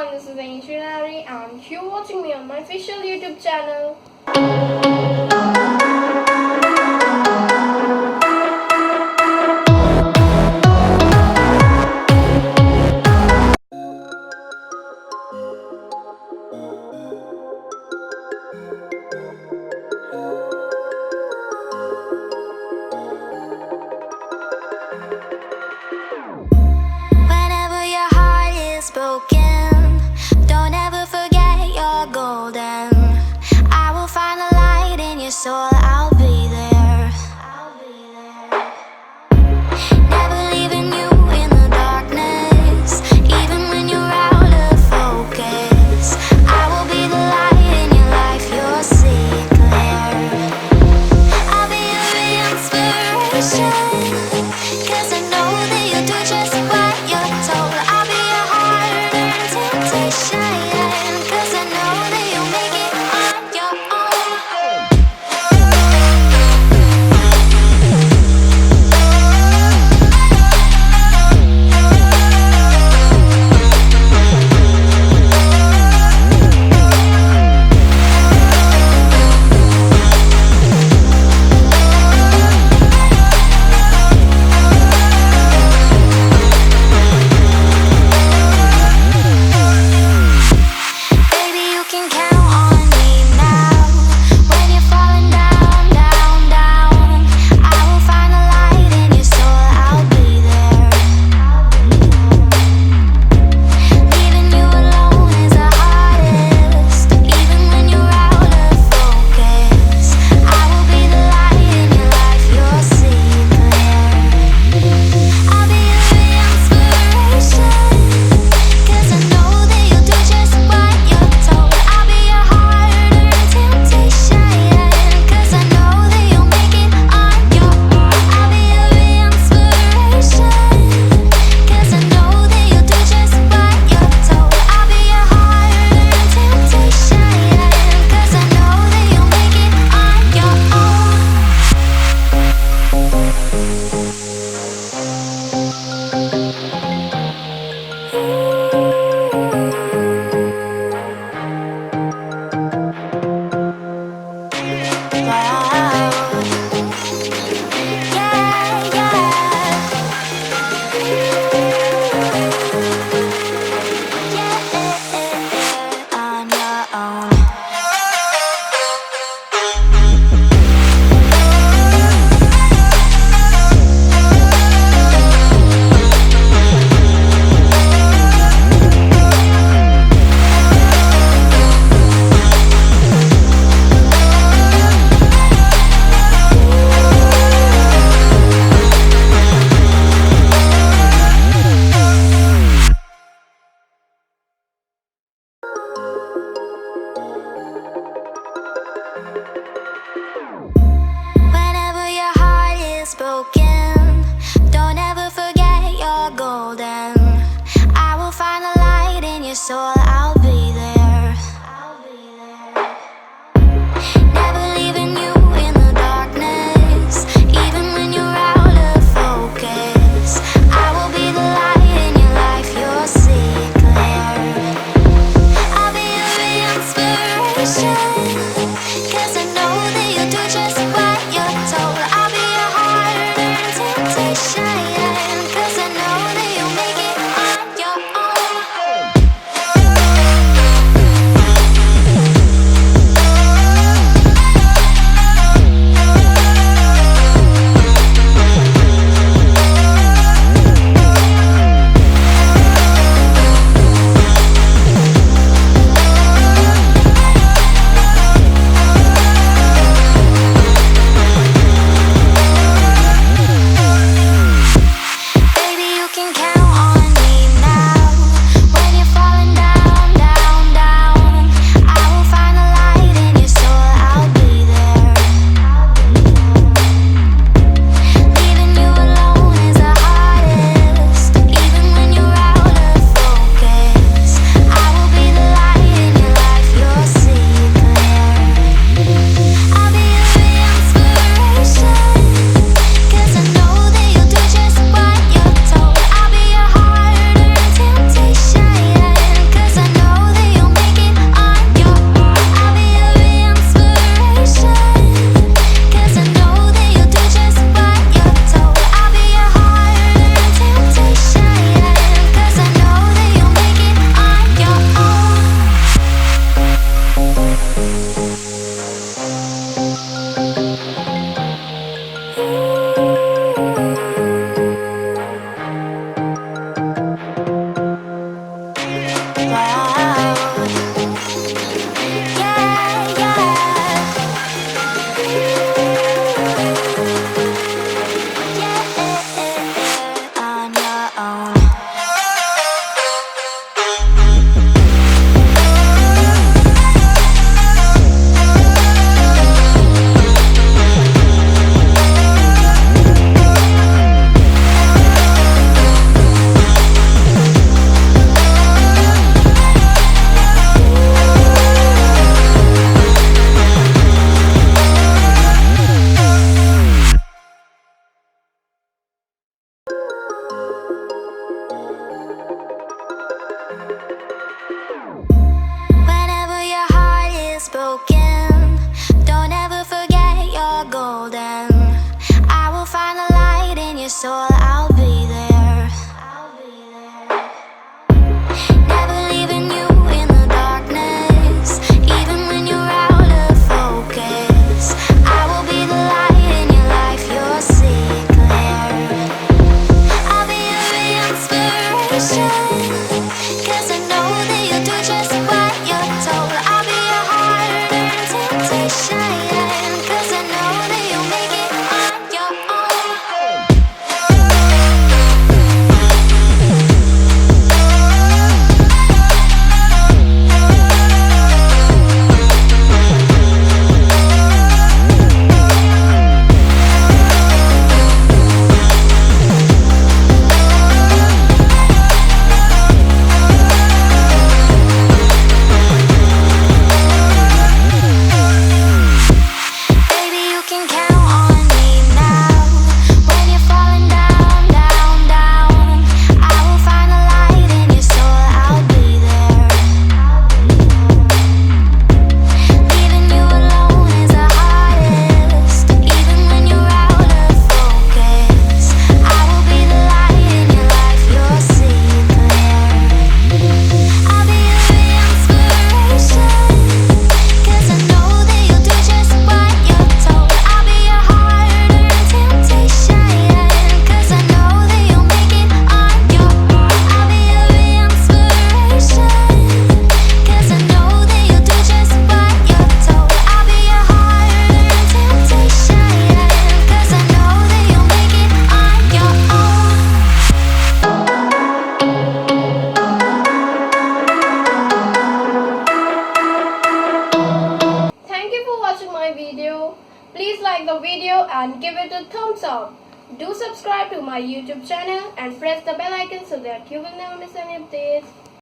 everyone, this is Rani and you're watching me on my official YouTube channel. Whenever your heart is broken, don't ever forget you're golden. I will find a light in your soul, I'll be there. Never leaving you in the darkness, even when you're out of focus. I will be the light in your life, you'll see it clear. I'll be your inspiration, 'cause I know that you'll do just what you're told. I'll be your hard-earned temptation, 'cause I know that you'll make it on your own. Baby, you can count on me now. When you're falling down, down, down, I will find a light in your soul, I'll be there. Leaving you alone is the hardest, even when you're out of focus. I will be the light in your life, you'll see it clear. I'll be your inspiration, 'cause I know that you'll do just what you're told. I'll be your hard-earned temptation, 'cause I know that you'll make it on your own. I'll be your inspiration, 'cause I know that you'll do just what you're told. I'll be your hard-earned temptation, 'cause I know that you'll make it on your own. Wow. Yeah, yeah. On your own. Whenever your heart is broken, don't ever forget you're golden. I will find a light in your soul, I'll be there. Never leaving you in the darkness, even when you're out of focus. I will be the light in your life, you'll see it clear. I'll be your inspiration, 'cause I know that you'll do just what you're told. I'll be your hard-earned temptation, 'cause I know that you'll make it on your own. 'cause I know that you'll do just what you're told. I'll be your harder temptation, 'cause I know that you'll make it on your own. Baby, you can count on me now. When you're falling down, down, down, I will find the light in your soul. I'll be there. Leaving you alone is the hardest. Even when you're out of focus, I will be the light in your life. You'll see it clear. I'll be your inspiration, 'cause I know that you'll do just what you're told. I'll be your harder temptation, 'cause I know that you'll make it on your own. I'll be your inspiration, 'cause I know that you'll do just what you're told. I'll be your harder temptation, 'cause I know that you'll make it on your own. Thank you for watching my video. Please like the video and give it a thumbs up. Do subscribe to my YouTube channel and press the bell icon so that you will never miss any updates.